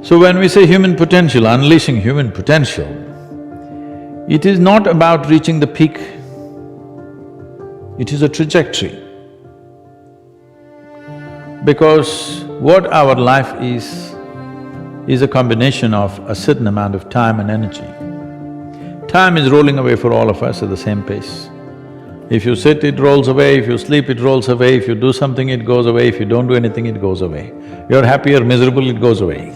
So when we say human potential, unleashing human potential, it is not about reaching the peak, it is a trajectory. Because what our life is a combination of a certain amount of time and energy. Time is rolling away for all of us at the same pace. If you sit, it rolls away, if you sleep, it rolls away, if you do something, it goes away, if you don't do anything, it goes away. You're happy or miserable, it goes away.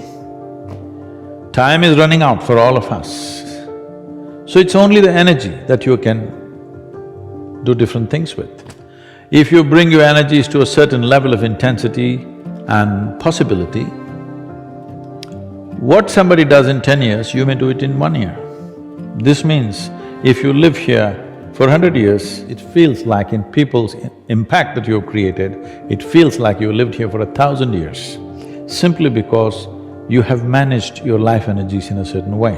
Time is running out for all of us. So it's only the energy that you can do different things with. If you bring your energies to a certain level of intensity and possibility, what somebody does in 10 years, you may do it in 1 year. This means if you live here for 100 years, it feels like in people's impact that you've created, it feels like you lived here for 1,000 years, simply because you have managed your life energies in a certain way.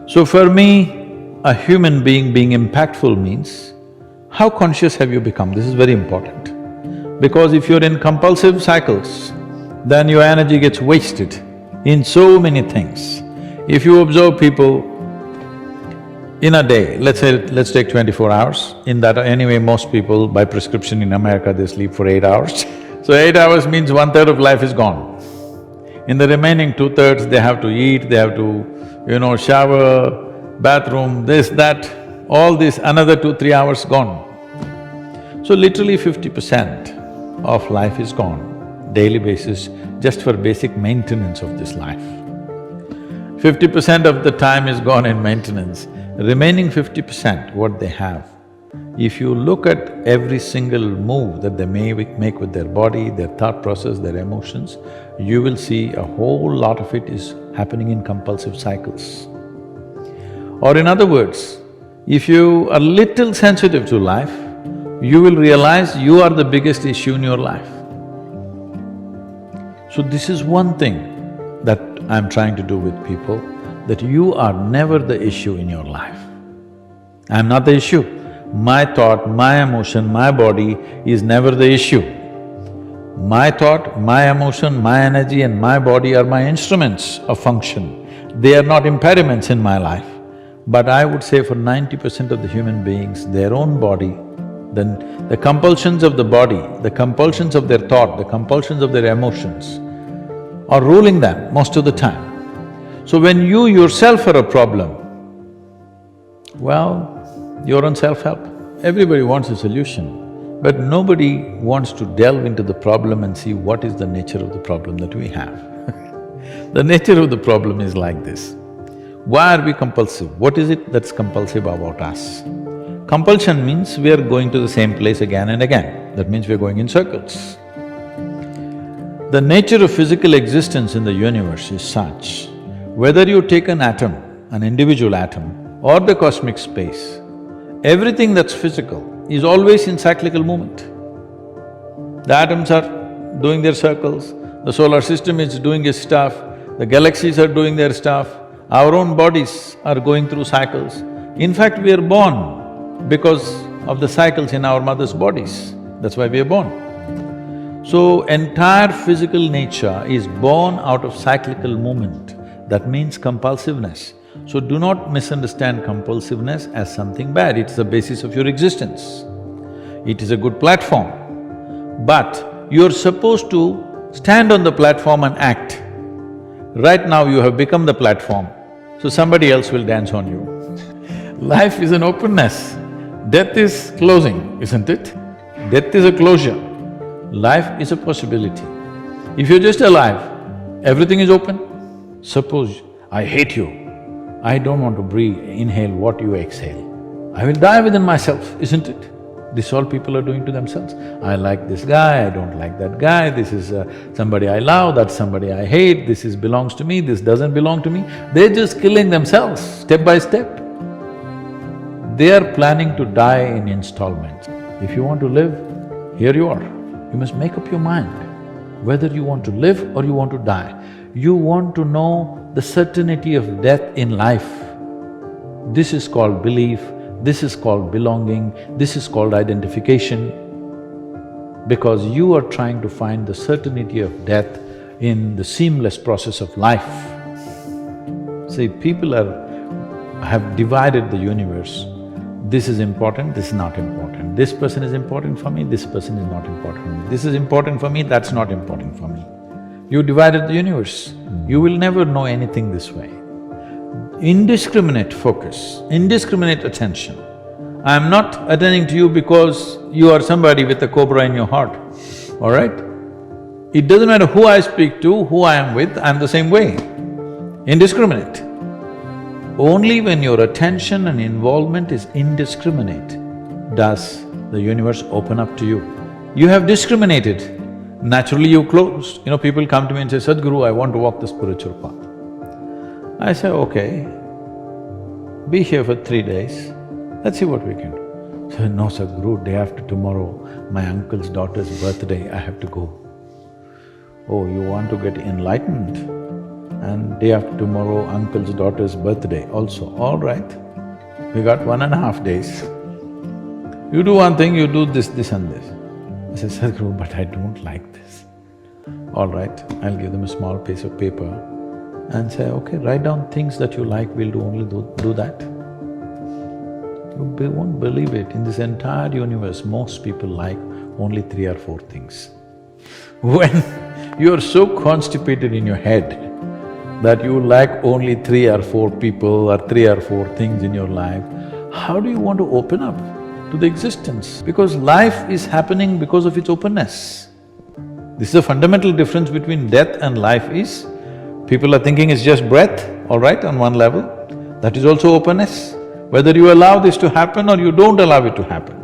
So for me, a human being impactful means, how conscious have you become? This is very important. Because if you're in compulsive cycles, then your energy gets wasted in so many things. If you observe people in a day, let's take 24 hours, in that anyway most people by prescription in America they sleep for 8 hours. So 8 hours means 1/3 of life is gone. In the remaining 2/3 they have to eat, they have to, shower, bathroom, this, that, all this, another 2-3 hours gone. So literally 50% of life is gone, daily basis, just for basic maintenance of this life. 50% of the time is gone in maintenance. Remaining 50%, what they have, if you look at every single move that they may make with their body, their thought process, their emotions, you will see a whole lot of it is happening in compulsive cycles. Or in other words, if you are little sensitive to life, you will realize you are the biggest issue in your life. So this is one thing that I'm trying to do with people, that you are never the issue in your life. I'm not the issue. My thought, my emotion, my body is never the issue. My thought, my emotion, my energy and my body are my instruments of function. They are not impediments in my life. But I would say for 90% of the human beings, their own body, then the compulsions of the body, the compulsions of their thought, the compulsions of their emotions are ruling them most of the time. So when you yourself are a problem, well, you're on self-help. Everybody wants a solution, but nobody wants to delve into the problem and see what is the nature of the problem that we have. The nature of the problem is like this. Why are we compulsive? What is it that's compulsive about us? Compulsion means we are going to the same place again and again. That means we're going in circles. The nature of physical existence in the universe is such, whether you take an atom, an individual atom, or the cosmic space, everything that's physical is always in cyclical movement. The atoms are doing their circles, the solar system is doing its stuff, the galaxies are doing their stuff, our own bodies are going through cycles. In fact, we are born because of the cycles in our mother's bodies, that's why we are born. So, entire physical nature is born out of cyclical movement. That means compulsiveness. So do not misunderstand compulsiveness as something bad, it's the basis of your existence. It is a good platform, but you're supposed to stand on the platform and act. Right now you have become the platform, so somebody else will dance on you. Life is an openness, death is closing, isn't it? Death is a closure, life is a possibility. If you're just alive, everything is open. Suppose I hate you, I don't want to breathe, inhale what you exhale. I will die within myself, isn't it? This all people are doing to themselves. I like this guy, I don't like that guy, this is somebody I love, that's somebody I hate, this is belongs to me, this doesn't belong to me. They're just killing themselves step by step. They are planning to die in installments. If you want to live, here you are. You must make up your mind whether you want to live or you want to die. You want to know the certainty of death in life. This is called belief, this is called belonging, this is called identification. Because you are trying to find the certainty of death, in the seamless process of life. See, people have divided the universe. This is important, this is not important. This person is important for me, this person is not important for me. This is important for me, that's not important for me. You divided the universe. You will never know anything this way. Indiscriminate focus, indiscriminate attention. I'm not attending to you because you are somebody with a cobra in your heart, all right? It doesn't matter who I speak to, who I am with, I'm the same way. Indiscriminate. Only when your attention and involvement is indiscriminate does the universe open up to you. You have discriminated, naturally you closed. People come to me and say, Sadhguru, I want to walk the spiritual path. I say, okay, be here for 3 days, let's see what we can do. So, no Sadhguru, day after tomorrow, my uncle's daughter's birthday, I have to go. Oh, you want to get enlightened? And day after tomorrow, uncle's daughter's birthday also, all right. We got 1.5 days. You do one thing, you do this, this and this. I said, Sadhguru, but I don't like this. All right, I'll give them a small piece of paper and say, okay, write down things that you like, we'll only do that. You won't believe it, in this entire universe, most people like only 3 or 4 things. When you're so constipated in your head that you like only 3 or 4 people or 3 or 4 things in your life, how do you want to open up to the existence? Because life is happening because of its openness. This is the fundamental difference between death and life is, people are thinking it's just breath, all right, on one level, that is also openness. Whether you allow this to happen or you don't allow it to happen,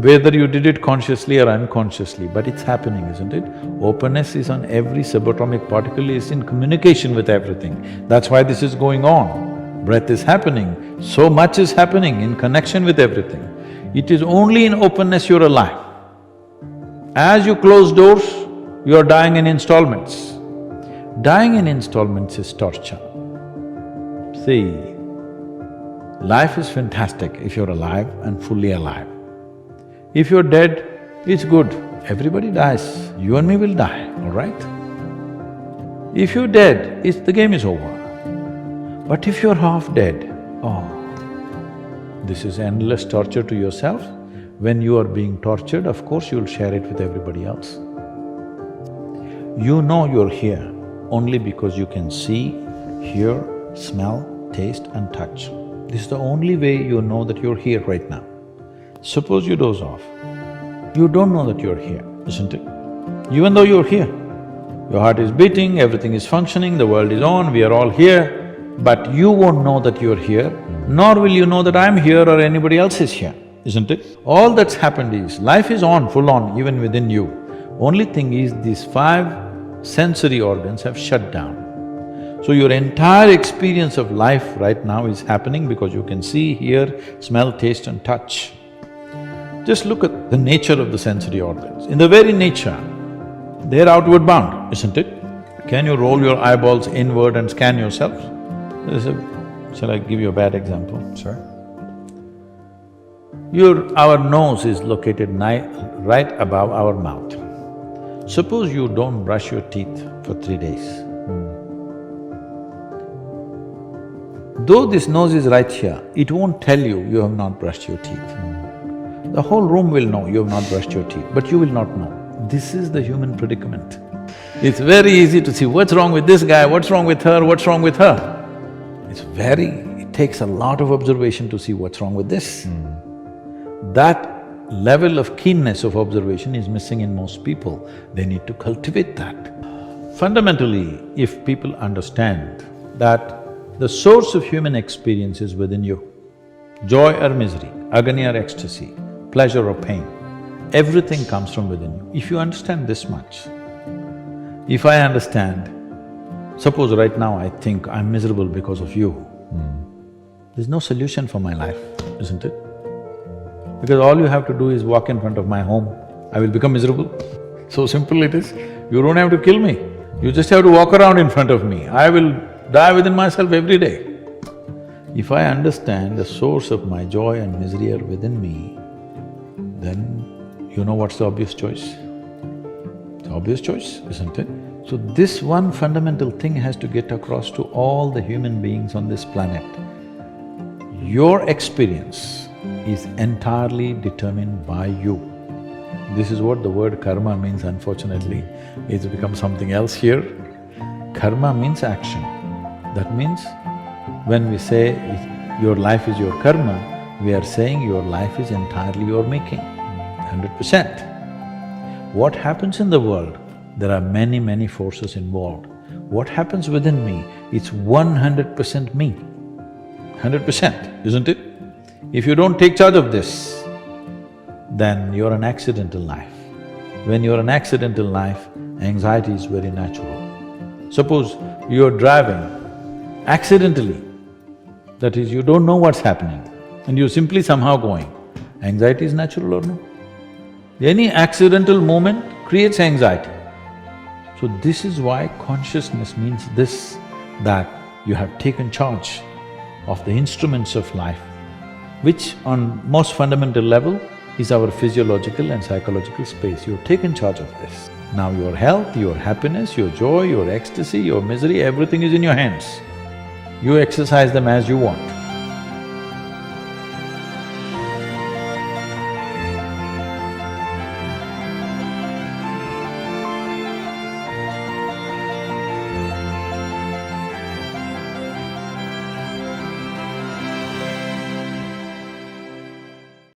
whether you did it consciously or unconsciously, but it's happening, isn't it? Openness is on every subatomic particle, is in communication with everything. That's why this is going on. Breath is happening, so much is happening in connection with everything. It is only in openness you're alive. As you close doors, you're dying in installments. Dying in installments is torture. See, life is fantastic if you're alive and fully alive. If you're dead, it's good, everybody dies, you and me will die, all right? If you're dead, the game is over. But if you're half dead, oh, this is endless torture to yourself. When you are being tortured, of course you'll share it with everybody else. You know you're here only because you can see, hear, smell, taste and touch. This is the only way you know that you're here right now. Suppose you doze off, you don't know that you're here, isn't it? Even though you're here, your heart is beating, everything is functioning, the world is on, we are all here, but you won't know that you're here, nor will you know that I'm here or anybody else is here, isn't it? All that's happened is, life is on, full on, even within you. Only thing is, these 5 sensory organs have shut down. So your entire experience of life right now is happening because you can see, hear, smell, taste and touch. Just look at the nature of the sensory organs. In the very nature, they're outward bound, isn't it? Can you roll your eyeballs inward and scan yourself? Shall I give you a bad example? Sure. Our nose is located right above our mouth. Suppose you don't brush your teeth for 3 days. Though this nose is right here, it won't tell you you have not brushed your teeth. The whole room will know you have not brushed your teeth, but you will not know. This is the human predicament. It's very easy to see what's wrong with this guy, what's wrong with her, what's wrong with her. It takes a lot of observation to see what's wrong with this. That level of keenness of observation is missing in most people. They need to cultivate that. Fundamentally, if people understand that the source of human experience is within you, joy or misery, agony or ecstasy, pleasure or pain, everything comes from within you. If you understand this much, if I understand, suppose right now I think I'm miserable because of you, there's no solution for my life, isn't it? Because all you have to do is walk in front of my home, I will become miserable. So simple it is. You don't have to kill me, you just have to walk around in front of me. I will die within myself every day. If I understand the source of my joy and misery are within me, then you know what's the obvious choice? The obvious choice, isn't it? So this one fundamental thing has to get across to all the human beings on this planet. Your experience is entirely determined by you. This is what the word karma means, unfortunately. It's become something else here. Karma means action. That means when we say your life is your karma, we are saying your life is entirely your making, 100%. What happens in the world, there are many, many forces involved. What happens within me, it's 100% me, 100%, isn't it? If you don't take charge of this, then you're an accidental life. When you're an accidental life, anxiety is very natural. Suppose you're driving accidentally, that is, you don't know what's happening and you're simply somehow going, anxiety is natural or no? Any accidental moment creates anxiety. So this is why consciousness means this, that you have taken charge of the instruments of life, which on most fundamental level is our physiological and psychological space. You've taken charge of this. Now your health, your happiness, your joy, your ecstasy, your misery, everything is in your hands. You exercise them as you want.